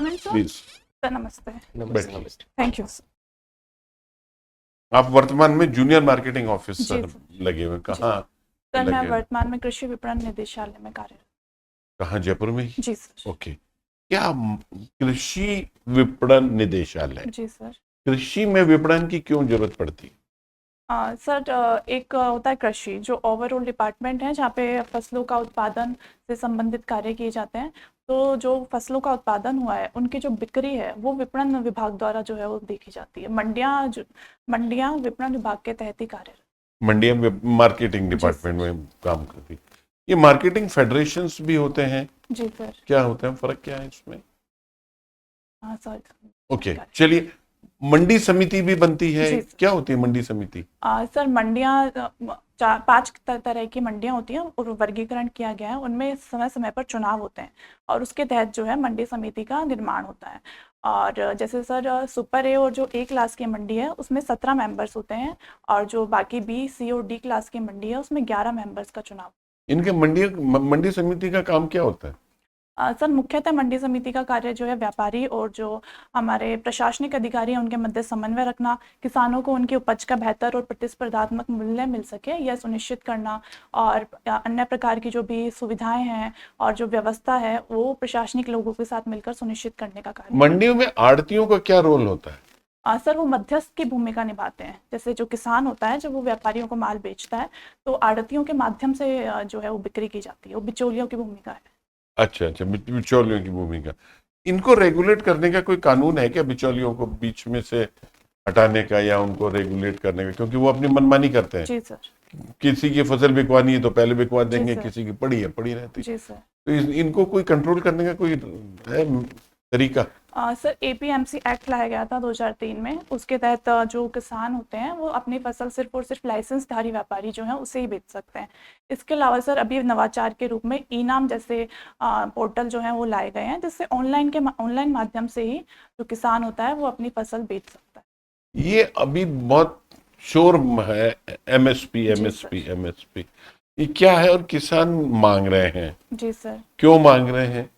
come in, sir? Please. Sir नमस्ते। नमस्ते नमस्ते। Thank you sir. आप वर्तमान में जूनियर मार्केटिंग ऑफिसर जी, लगे हुए, कहाँ सर मैं लगे हुए? वर्तमान में कृषि विपणन निदेशालय में कार्यरत। कहाँ, जयपुर में ही? जी सर। ओके। क्या कृषि विपणन निदेशालय, जी सर। कृषि में विपणन की क्यों जरूरत पड़ती है? सर एक होता है कृषि जो ओवरऑल डिपार्टमेंट है जहाँ पे फसलों का उत्पादन से संबंधित कार्य किए जाते हैं। तो जो फसलों का उत्पादन हुआ है उनकी जो बिक्री है वो विपणन विभाग द्वारा जो है वो देखी जाती है। मंडियाँ विपणन विभाग के तहत ही कार्यरत। मंडिया में मार्केटिंग डिपार्टमेंट में काम करती। ये मार्केटिंग फेडरेशंस भी होते हैं? जी सर। क्या होते हैं, फर्क क्या है इसमें? हाँ सर। ओके, चलिए। मंडी समिति भी बनती है, जी सर। क्या होती है मंडी समिति? सर मंडियाँ 5 तरह की मंडियाँ होती हैं और वर्गीकरण किया गया है। उनमें समय समय पर चुनाव होते हैं और उसके तहत जो है मंडी समिति का निर्माण होता है। और जैसे सर सुपर ए और जो ए क्लास की मंडी है उसमें 17 मेंबर्स होते हैं और जो बाकी बी सी और डी क्लास की मंडी है उसमें 11 मेंबर्स का चुनाव। इनके मंडी समिति का काम क्या होता है? सर मुख्यतः मंडी समिति का कार्य जो है व्यापारी और जो हमारे प्रशासनिक अधिकारी हैं उनके मध्य समन्वय रखना, किसानों को उनकी उपज का बेहतर और प्रतिस्पर्धात्मक मूल्य मिल सके यह सुनिश्चित करना, और अन्य प्रकार की जो भी सुविधाएं हैं और जो व्यवस्था है वो प्रशासनिक लोगों के साथ मिलकर सुनिश्चित करने का कार्य। मंडियों में आड़तियों का क्या रोल होता है? सर वो मध्यस्थ की भूमिका निभाते हैं। जैसे जो किसान होता है जब वो व्यापारियों को माल बेचता है तो आड़तियों के माध्यम से जो है वो बिक्री की जाती है, वो बिचौलियों की भूमिका है। अच्छा, बिचौलियों की भूमिका। इनको रेगुलेट करने का कोई कानून है क्या, बिचौलियों को बीच में से हटाने का या उनको रेगुलेट करने का? क्योंकि वो अपनी मनमानी करते हैं। जी सर। किसी की फसल बिकवानी है तो पहले बिकवा देंगे, सर। किसी की पड़ी है पड़ी रहती। जी सर। तो इनको कोई कंट्रोल करने का कोई है तरीका? सर एपीएमसी एक्ट लाया गया था 2003 में। उसके तहत जो किसान होते हैं वो अपनी फसल सिर्फ और सिर्फ लाइसेंसधारी व्यापारी जो है उसे ही बेच सकते हैं। इसके अलावा सर अभी नवाचार के रूप में ई-नाम जैसे पोर्टल जो है वो लाए गए हैं जिससे ऑनलाइन माध्यम से ही जो किसान होता है वो अपनी फसल बेच सकता है। ये अभी बहुत शोर है, एमएसपी जी एमएसपी एमएसपी, ये क्या है और किसान मांग रहे हैं? जी सर। क्यों मांग रहे हैं?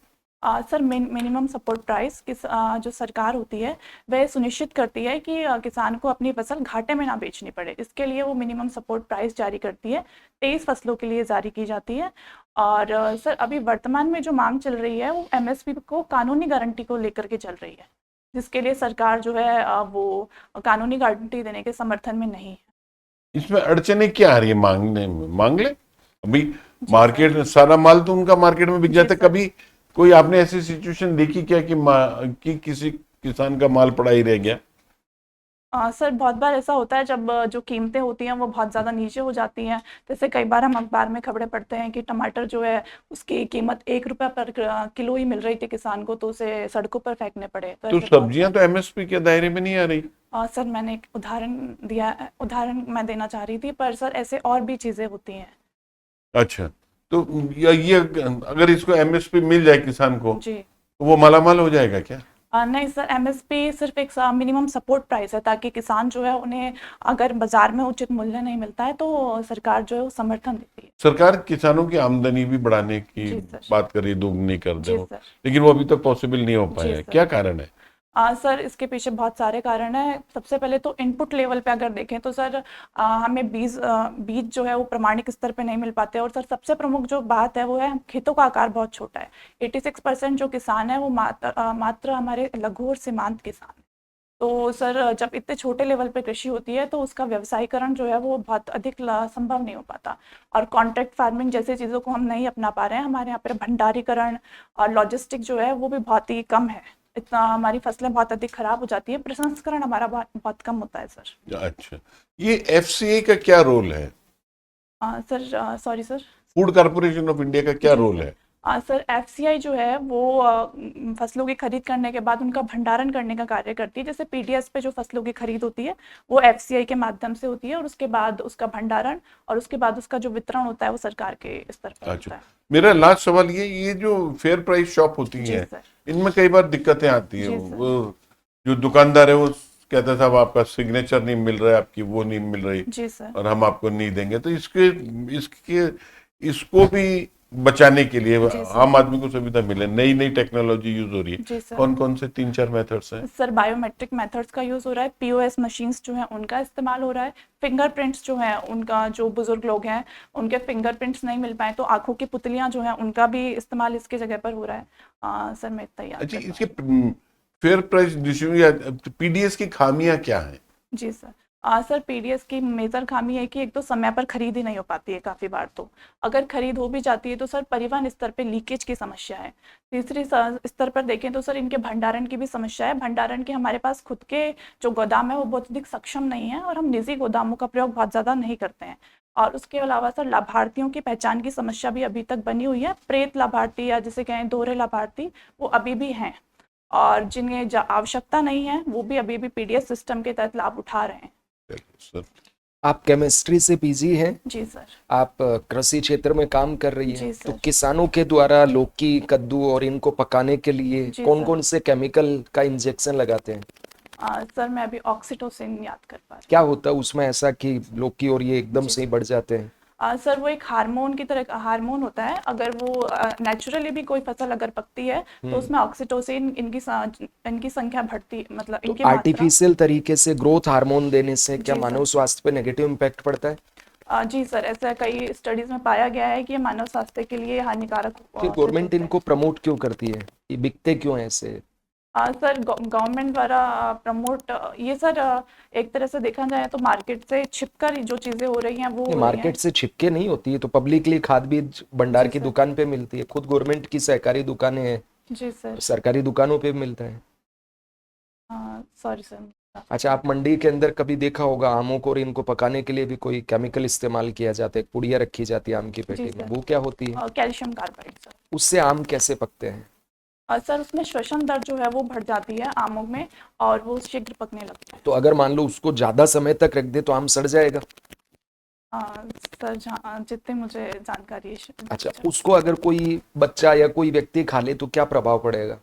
सर मिनिमम सपोर्ट प्राइस जो सरकार होती है वह सुनिश्चित करती है कि किसान को अपनी फसल घाटे में ना बेचनी पड़े। इसके लिए वो मिनिमम सपोर्ट प्राइस जारी करती है, 23 फसलों के लिए जारी की जाती है। और सर अभी वर्तमान में जो मांग चल रही है वो एमएसपी को कानूनी गारंटी को लेकर के चल रही है, जिसके लिए सरकार जो है वो कानूनी गारंटी देने के समर्थन में नहीं है। इसमें अड़चने क्या आ रही है मांगने में? मांग ले अभी, जी मार्केट में सारा माल तो उनका मार्केट में बिक जी जाता है। सर। कभी कोई आपने ऐसी सिचुएशन देखी क्या कि किसी किसान का माल पड़ा ही रह गया? सर बहुत बार ऐसा होता है जब जो कीमतें होती हैं वो बहुत ज़्यादा नीचे हो जाती हैं। जैसे कई बार हम अखबार में खबरें पढ़ते हैं कि टमाटर जो है उसकी कीमत 1 रुपया पर किलो ही मिल रही थी किसान को, तो उसे सड़कों पर फेंकने पड़े। तो ऐसे बहुत सब्जियां तो एमएसपी के दायरे में नहीं आ रही? सर मैंने एक उदाहरण मैं देना चाह रही थी, पर सर ऐसे और भी चीज़ें होती हैं। अच्छा, तो ये अगर इसको एमएसपी मिल जाए किसान को जी। तो वो मालामाल हो जाएगा क्या? नहीं सर, एमएसपी सिर्फ एक मिनिमम सपोर्ट प्राइस है ताकि किसान जो है उन्हें अगर बाजार में उचित मूल्य नहीं मिलता है तो सरकार जो है वो समर्थन देती है। सरकार किसानों की आमदनी भी बढ़ाने की जी सर। बात कर रही है, दोगुनी कर जी दे, सर। लेकिन वो अभी तक पॉसिबल नहीं हो पाया है। सर। क्या कारण है? सर इसके पीछे बहुत सारे कारण हैं। सबसे पहले तो इनपुट लेवल पे अगर देखें तो सर हमें बीज जो है वो प्रमाणिक स्तर पे नहीं मिल पाते। और सर सबसे प्रमुख जो बात है वो है खेतों का आकार बहुत छोटा है। 86% जो किसान है वो मात्र हमारे लघु और सीमांत किसान हैं। तो सर जब इतने छोटे लेवल पे कृषि होती है तो उसका व्यवसायीकरण जो है वो बहुत अधिक संभव नहीं हो पाता। और कॉन्ट्रैक्ट फार्मिंग जैसी चीज़ों को हम नहीं अपना पा रहे हैं। हमारे यहाँ पर भंडारीकरण और लॉजिस्टिक जो है वो भी बहुत ही कम है। इतना हमारी फसलें बहुत अधिक खराब हो जाती है, प्रसंस्करण हमारा बहुत कम होता है सर। अच्छा, ये एफसीआई का क्या रोल है? Sir sorry sir. Food corporation of India का क्या रोल है? सर एफसीआई जो है वो फसलों की खरीद करने के बाद उनका भंडारण करने का कार्य करती है। जैसे पीडीएस पे जो फसलों की खरीद होती है वो एफसीआई के माध्यम से होती है और उसके बाद उसका भंडारण और उसके बाद उसका जो वितरण होता है वो सरकार के स्तर पर होता है। मेरा लास्ट सवाल ये जो फेयर प्राइस शॉप होती है इनमें कई बार दिक्कतें आती है। वो जो दुकानदार है वो कहता है साहब आपका सिग्नेचर नहीं मिल रहा है, आपकी वो नहीं मिल रही जी सर। और हम आपको नहीं देंगे। तो इसको भी बचाने के लिए जी सर। आम आदमी को सुविधा मिले, नई नई टेक्नोलॉजी यूज हो रही जी है। सर। कौन कौन से 3-4 मेथड्स हैं? सर बायोमेट्रिक मेथड्स का यूज़ हो रहा है, पीओएस मशीन्स जो हैं उनका इस्तेमाल हो रहा है, फिंगरप्रिंट्स जो हैं उनका, जो बुजुर्ग लोग हैं उनके फिंगरप्रिंट्स नहीं मिल पाए तो आंखों की पुतलियां जो हैं उनका भी इस्तेमाल इसकी जगह पर हो रहा है। सर मैं इतना याद अच्छा, कर इसके पा रही फेयर प्राइस डिस्ट्रीब्यूशन या पीडीएस की खामियां क्या हैं? हूँ। जी सर। सर पीडीएस की मेजर खामी है कि एक तो समय पर खरीद ही नहीं हो पाती है काफ़ी बार, तो अगर खरीद हो भी जाती है तो सर परिवहन स्तर पे लीकेज की समस्या है। तीसरी स्तर पर देखें तो सर इनके भंडारण की भी समस्या है। भंडारण के हमारे पास खुद के जो गोदाम है वो बहुत अधिक सक्षम नहीं है और हम निजी गोदामों का प्रयोग बहुत ज़्यादा नहीं करते हैं। और उसके अलावा सर लाभार्थियों की पहचान की समस्या भी अभी तक बनी हुई है। प्रेत लाभार्थी या जिसे कहें दोहरे लाभार्थी वो अभी भी हैं, और जिन्हें आवश्यकता नहीं है वो भी अभी भी पीडीएस सिस्टम के तहत लाभ उठा रहे हैं। सर, आप केमिस्ट्री से पीजी हैं, जी सर। आप कृषि क्षेत्र में काम कर रही हैं, जी तो सर। किसानों के द्वारा लौकी, कद्दू और इनको पकाने के लिए जी कौन सर। कौन से केमिकल का इंजेक्शन लगाते हैं? सर मैं अभी ऑक्सीटोसिन याद कर पा रही क्या होता है उसमें ऐसा कि लौकी और ये एकदम जी से ही सर। बढ़ जाते हैं? सर वो एक हार्मोन की तरह का हार्मोन होता है। अगर वो नेचुरली भी कोई फसल अगर पकती है तो उसमें ऑक्सीटोसिन इनकी संख्या बढ़ती, मतलब तो इनकी मात्रा। आर्टिफिशियल तरीके से ग्रोथ हार्मोन देने से क्या जी मानव सर। स्वास्थ्य पे नेगेटिव इम्पैक्ट पड़ता है? जी सर, ऐसा कई स्टडीज में पाया गया है कि ये मानव स्वास्थ्य के लिए हानिकारक फिर सिद्ध गवर्नमेंट होते हैं। इनको प्रमोट क्यों करती है? ये बिकते क्यों हैं ऐसे? सर गवर्नमेंट द्वारा प्रमोट, ये सर एक तरह से देखा जाए तो मार्केट से छिपकर जो चीज़ें हो रही हैं वो ये हो रही हैं। मार्केट से छिपके नहीं होती है, तो पब्लिकली खाद बीज भंडार जी की सर। दुकान पे मिलती है, खुद गवर्नमेंट की सहकारी दुकानें हैं, जी सर। सरकारी दुकानों पे मिलता है। Sorry sir. अच्छा, आप मंडी के अंदर कभी देखा होगा आमों को और इनको पकाने के लिए भी कोई केमिकल इस्तेमाल किया जाता है, पुड़िया रखी जाती है आम की जी पेटी में, सर। वो क्या होती है? Calcium carbide sir. उससे आम कैसे पकते हैं? सर उसमें श्वसन दर जो है वो बढ़ जाती है आमों में और वो शीघ्र पकने लगता है। तो अगर मान लो उसको ज्यादा समय तक रख दे तो आम सड़ जाएगा? सर जितने मुझे जानकारी है अच्छा, उसको अगर कोई बच्चा या कोई व्यक्ति खा ले तो क्या प्रभाव पड़ेगा?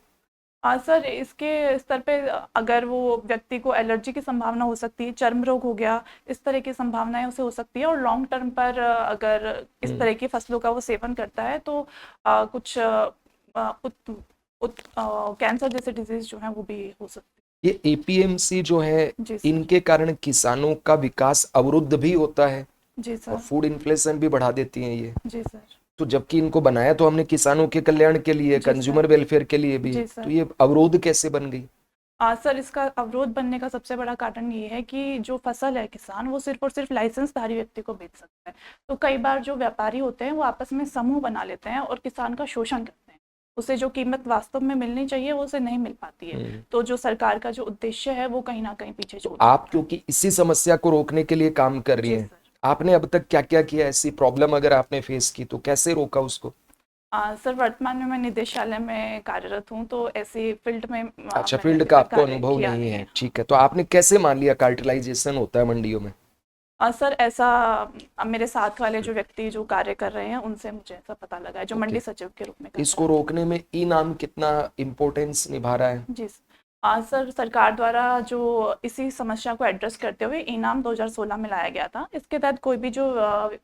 सर इसके स्तर पे अगर वो व्यक्ति को एलर्जी की संभावना हो सकती है, चर्म रोग हो गया, इस तरह की संभावनाएं उसे हो सकती है। और लॉन्ग टर्म पर अगर इस तरह की फसलों का वो सेवन करता है तो कुछ कैंसर जैसे डिजीज जो है वो भी हो सकती ये एपीएमसी जो है, है। जी सर। इनके कारण किसानों का विकास अवरुद्ध भी होता है जी और सर। फूड इन्फ्लेशन भी बढ़ा देती हैं ये। जी सर। तो जबकि इनको बनाया तो हमने किसानों के कल्याण के लिए, जी सर। कंज्यूमर वेलफेयर के लिए भी, जी सर। तो ये अवरोध कैसे बन गई? सर इसका अवरोध बनने का सबसे बड़ा कारण ये है कि जो फसल है किसान वो सिर्फ और सिर्फ लाइसेंसधारी व्यक्ति को बेच सकता है। तो कई बार जो व्यापारी होते हैं वो आपस में समूह बना लेते हैं और किसान का शोषण करते हैं। उसे जो कीमत वास्तव में मिलनी चाहिए वो उसे नहीं मिल पाती है। तो जो सरकार का जो उद्देश्य है वो कहीं ना कहीं पीछे छूट आप क्योंकि इसी समस्या को रोकने के लिए काम कर रही जी हैं, सर। आपने अब तक क्या क्या किया? ऐसी प्रॉब्लम अगर आपने फेस की तो कैसे रोका उसको? सर वर्तमान में मैं निदेशालय में कार्यरत हूँ तो ऐसी फील्ड में अच्छा, मैंने फील्ड अभी का तक आपको कार्य अनुभव किया नहीं है, ठीक है। तो आपने कैसे मान लिया कार्टेलाइजेशन होता है मंडियों में? सर ऐसा मेरे साथ वाले जो व्यक्ति जो कार्य कर रहे हैं उनसे मुझे ऐसा पता लगा है, जो मंडी सचिव के रूप में कार्य इसको रोकने में ई नाम कितना इम्पोर्टेंस निभा रहा है? जी सर सरकार द्वारा जो इसी समस्या को एड्रेस करते हुए इनाम 2016 में लाया गया था। इसके तहत कोई भी जो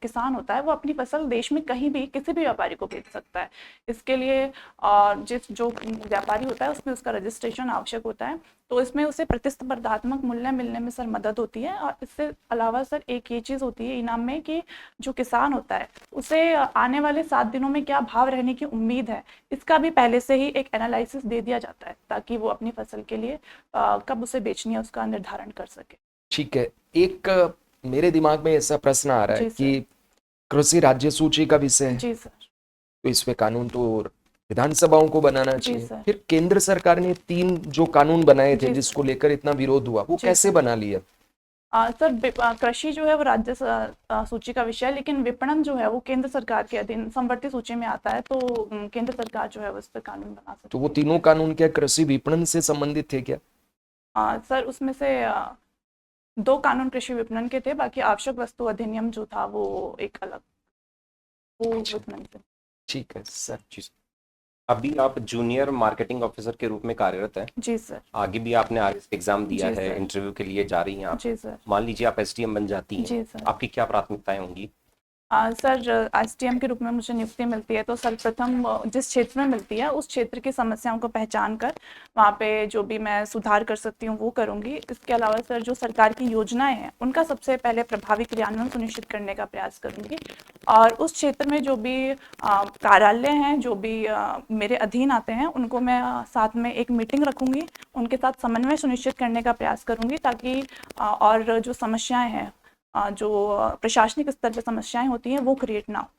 किसान होता है वो अपनी फसल देश में कहीं भी किसी भी व्यापारी को बेच सकता है। इसके लिए जिस जो व्यापारी होता है उसमें उसका रजिस्ट्रेशन आवश्यक होता है, तो इसमें उसे प्रतिस्पर्धात्मक मूल्य मिलने में सर मदद होती है। और इससे अलावा सर एक ये चीज़ होती है इनाम में कि जो किसान होता है उसे आने वाले 7 दिनों में क्या भाव रहने की उम्मीद है, इसका भी पहले से ही एक एनालिसिस दे दिया जाता है ताकि वो अपनी फसल के लिए कब उसे बेचनी है उसका निर्धारण कर सके। ठीक है। एक मेरे दिमाग में ऐसा प्रश्न आ रहा है जी सर। कि कृषि राज्य सूची का विषय है, जी सर। तो इस पे कानून तो विधानसभाओं को बनाना जी चाहिए। सर। फिर केंद्र सरकार ने 3 जो कानून बनाए थे जी जिसको लेकर इतना विरोध हुआ, वो जी कैसे सर। बना लिया? सर कृषि जो है वो राज्य सूची का विषय है, लेकिन विपणन जो है वो केंद्र सरकार के अधीन समवर्ती सूची में आता है। तो केंद्र सरकार जो है वो इस पर कानून बना सकती तो वो तीनों कानून क्या कृषि विपणन से संबंधित थे क्या? है। सर उसमें से 2 कानून कृषि विपणन के थे, बाकी आवश्यक वस्तु अधिनियम जो था वो एक अलग, वो विपणन से। ठीक है सर। जी सर। अभी आप जूनियर मार्केटिंग ऑफिसर के रूप में कार्यरत हैं। जी सर। आगे भी आपने आरएस एग्जाम दिया जी है, सर। इंटरव्यू के लिए जा रही हैं आप। जी सर। मान लीजिए आप एसडीएम बन जाती हैं, जी सर। आपकी क्या प्राथमिकताएं होंगी? सर एसडीएम के रूप में मुझे नियुक्ति मिलती है तो सर्वप्रथम जिस क्षेत्र में मिलती है उस क्षेत्र की समस्याओं को पहचान कर वहाँ पे जो भी मैं सुधार कर सकती हूँ वो करूँगी। इसके अलावा सर जो सरकार की योजनाएं हैं उनका सबसे पहले प्रभावी क्रियान्वयन सुनिश्चित करने का प्रयास करूँगी और उस क्षेत्र में जो भी कार्यालय हैं जो भी मेरे अधीन आते हैं उनको मैं साथ में एक मीटिंग रखूँगी, उनके साथ समन्वय सुनिश्चित करने का प्रयास करूँगी ताकि और जो समस्याएं हैं जो प्रशासनिक स्तर पे समस्याएं होती हैं वो क्रिएट ना हो।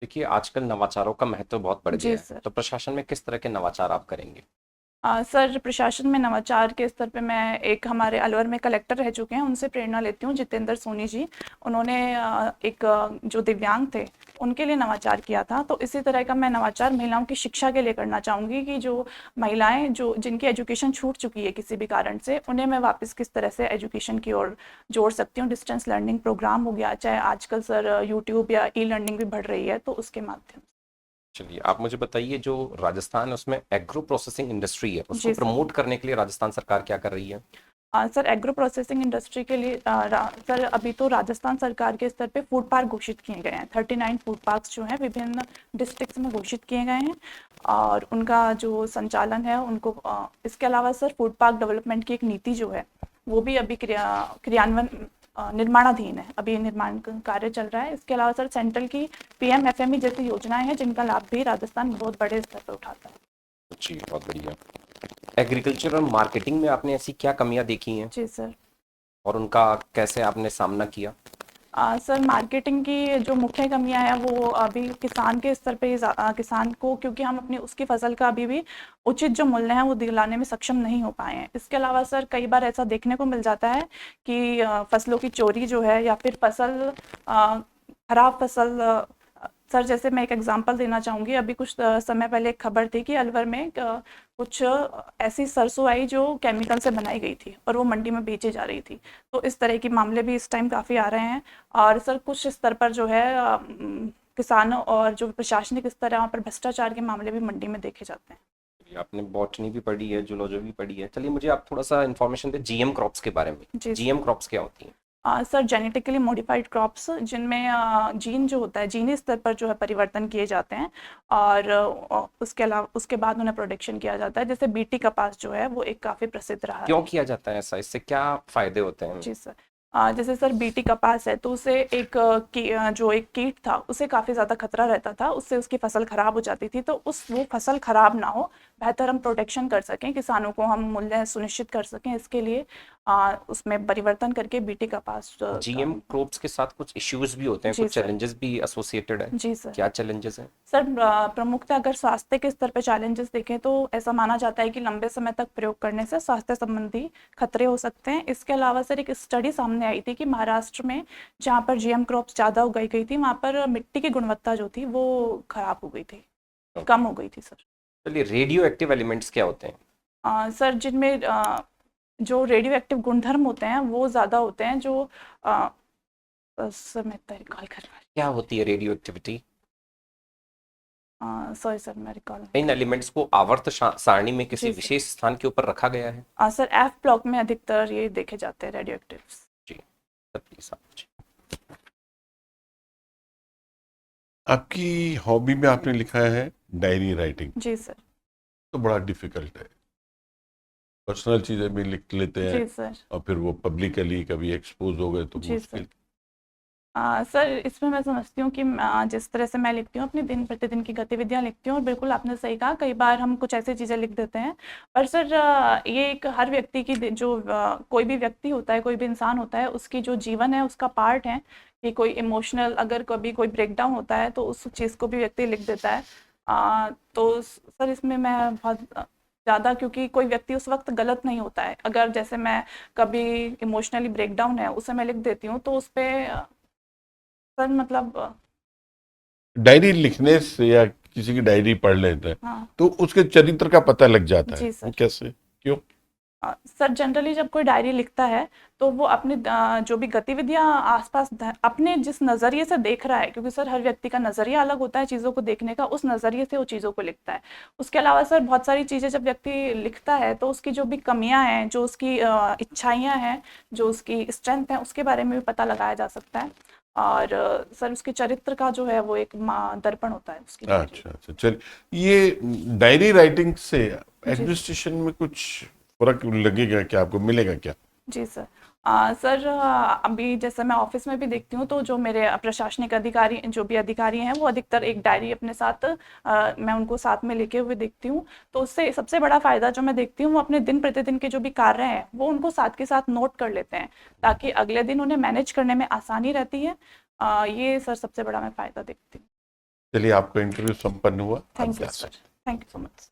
देखिए आजकल नवाचारों का महत्व बहुत बढ़ जी गया है, सर। तो प्रशासन में किस तरह के नवाचार आप करेंगे? सर प्रशासन में नवाचार के स्तर पे मैं एक हमारे अलवर में कलेक्टर रह चुके हैं उनसे प्रेरणा लेती हूँ, जितेंद्र सोनी जी। उन्होंने एक जो दिव्यांग थे उनके लिए नवाचार किया था, तो इसी तरह का मैं नवाचार महिलाओं की शिक्षा के लिए करना चाहूँगी कि जो महिलाएं जो जिनकी एजुकेशन छूट चुकी है किसी भी कारण से उन्हें मैं वापस किस तरह से एजुकेशन की ओर जोड़ सकती हूँ। डिस्टेंस लर्निंग प्रोग्राम हो गया, चाहे आजकल सर यूट्यूब या ई लर्निंग भी बढ़ रही है तो उसके माध्यम से। चलिए आप मुझे बताइए, जो राजस्थान है उसमें एग्रो प्रोसेसिंग इंडस्ट्री है, उसको जी सर। प्रमोट करने के लिए राजस्थान सरकार क्या कर रही है? सर एग्रो प्रोसेसिंग इंडस्ट्री के लिए सर अभी तो राजस्थान सरकार के स्तर पे फूड पार्क घोषित किए गए हैं। 39 फूड पार्क्स जो हैं विभिन्न डिस्ट्रिक्ट्स में घोषित किए गए हैं और उनका जो संचालन है उनको इसके अलावा सर फूड पार्क डेवलपमेंट की एक नीति जो है वो भी अभी क्रियान्वयन निर्माणाधीन है, अभी निर्माण कार्य चल रहा है। इसके अलावा सर सेंट्रल की पीएमएफएमई जैसी योजनाएं हैं जिनका लाभ भी राजस्थान बहुत बड़े स्तर पर उठाता है। जी बहुत बढ़िया। एग्रीकल्चर और मार्केटिंग में आपने ऐसी क्या कमियां देखी हैं जी सर। और उनका कैसे आपने सामना किया? सर मार्केटिंग की जो मुख्य कमियां हैं वो अभी किसान के स्तर पे किसान को, क्योंकि हम अपनी उसकी फसल का अभी भी उचित जो मूल्य है वो दिलाने में सक्षम नहीं हो पाए हैं। इसके अलावा सर कई बार ऐसा देखने को मिल जाता है कि फसलों की चोरी जो है या फिर खराब फसल सर जैसे मैं एक एग्जांपल देना चाहूँगी। अभी कुछ समय पहले एक खबर थी कि अलवर में कुछ ऐसी सरसों आई जो केमिकल से बनाई गई थी और वो मंडी में बेची जा रही थी। तो इस तरह की मामले भी इस टाइम काफ़ी आ रहे हैं और सर कुछ स्तर पर जो है किसानों और जो प्रशासनिक स्तर है वहाँ पर भ्रष्टाचार के मामले भी मंडी में देखे जाते हैं। चलिए, आपने बॉटनी भी पढ़ी है, जूलॉजी भी पढ़ी है। चलिए मुझे आप थोड़ा सा इन्फॉर्मेशन दें जीएम क्रॉप्स के बारे में। जी जीएम क्रॉप्स क्या होती हैं? सर जेनेटिकली मॉडिफाइड क्रॉप्स जिनमें जीन जो होता है जीनी स्तर पर जो है परिवर्तन किए जाते हैं और उसके अलावा उसके बाद उन्हें प्रोडक्शन किया जाता है। जैसे बीटी कपास जो है वो एक काफ़ी प्रसिद्ध रहा है। क्यों किया जाता है ऐसा? इससे क्या फायदे होते हैं? जी सर। जैसे सर बीटी कपास है तो उसे जो एक कीट था उसे काफ़ी ज़्यादा खतरा रहता था, उससे उसकी फसल खराब हो जाती थी। तो वो फसल खराब ना हो, बेहतर हम प्रोटेक्शन कर सकें, किसानों को हम मूल्य सुनिश्चित कर सकें, इसके लिए उसमें परिवर्तन करके बीटी कपास जीएम क्रॉप्स के साथ कुछ इश्यूज भी होते हैं, जी कुछ सर। चैलेंजेस भी एसोसिएटेड है। जी सर। क्या चैलेंजेस हैं? सर प्रमुखतः अगर स्वास्थ्य के स्तर पर चैलेंजेस देखें तो ऐसा माना जाता है कि लंबे समय तक प्रयोग करने से स्वास्थ्य संबंधी खतरे हो सकते हैं। इसके अलावा सर एक स्टडी सामने आई थी कि महाराष्ट्र में जहाँ पर जीएम क्रॉप्स ज़्यादा उगाई गई थी वहाँ पर मिट्टी की गुणवत्ता जो थी वो खराब हो गई थी, कम हो गई थी सर। चलिए रेडियो एक्टिव एलिमेंट्स क्या होते हैं? सर जिनमें जो रेडियो एक्टिव गुणधर्म होते हैं वो ज़्यादा होते हैं जो सर मैं इतना रिकॉल कर रहा क्या होती है रेडियो एक्टिविटी? सॉरी सर मैं रिकॉल इन एलिमेंट्स को आवर्त सारणी में किसी जी सर। विशेष स्थान के ऊपर रखा गया है। सर एफ ब्लॉक में अधिकतर ये देखे जाते हैं रेडियो एक्टिव्स। जी सर प्लीज आप जी। आपकी हॉबी में आपने लिखा है डायरी राइटिंग, जी सर। तो बड़ा डिफिकल्ट है। पर्सनल चीजें भी लिख लेते हैं जी सर। और फिर वो पब्लिकली कभी एक्सपोज हो गए तो जी मुश्किल। सर इसमें मैं समझती हूँ कि जिस तरह से मैं लिखती हूँ अपनी दिन प्रतिदिन की गतिविधियाँ लिखती हूँ और बिल्कुल आपने सही कहा, कई बार हम कुछ ऐसी चीज़ें लिख देते हैं पर सर ये एक हर व्यक्ति की जो कोई भी व्यक्ति होता है, कोई भी इंसान होता है, उसकी जो जीवन है उसका पार्ट है कि कोई इमोशनल अगर कभी कोई ब्रेकडाउन होता है तो उस चीज़ को भी व्यक्ति लिख देता है। तो सर इसमें मैं बहुत ज़्यादा, क्योंकि कोई व्यक्ति उस वक्त गलत नहीं होता है, अगर जैसे मैं कभी इमोशनली ब्रेकडाउन है उसे मैं लिख देती हूँ तो उस पर सर मतलब डायरी लिखने से या किसी की डायरी पढ़ लेते हैं हाँ तो उसके चरित्र का पता लग जाता है। जी सर। वो कैसे, क्यों? सर जनरली जब कोई डायरी लिखता है तो वो अपनी जो भी गतिविधियां आसपास अपने जिस नज़रिए से देख रहा है, क्योंकि सर हर व्यक्ति का नज़रिया अलग होता है चीज़ों को देखने का, उस नज़रिए से वो चीज़ों को लिखता है। उसके अलावा सर बहुत सारी चीज़ें जब व्यक्ति लिखता है तो उसकी जो भी कमियां हैं, जो उसकी इच्छाइयाँ हैं, जो उसकी स्ट्रेंथ है, उसके बारे में भी पता लगाया जा सकता है। और सर उसके चरित्र का जो है वो एक दर्पण होता है उसकी डायरी। अच्छा अच्छा, चलिए ये डायरी राइटिंग से एडमिनिस्ट्रेशन में कुछ फर्क लगेगा क्या, आपको मिलेगा क्या? जी सर। सर अभी जैसे मैं ऑफिस में भी देखती हूँ तो जो मेरे प्रशासनिक अधिकारी जो भी अधिकारी हैं वो अधिकतर एक डायरी अपने साथ मैं उनको साथ में लेके हुए देखती हूँ। तो उससे सबसे बड़ा फ़ायदा जो मैं देखती हूँ वो अपने दिन प्रतिदिन के जो भी कार्य हैं वो उनको साथ के साथ नोट कर लेते हैं ताकि अगले दिन उन्हें मैनेज करने में आसानी रहती है। ये सर सबसे बड़ा मैं फ़ायदा देखती हूँ। चलिए आपका इंटरव्यू संपन्न हुआ। Thank you sir. Thank you so much.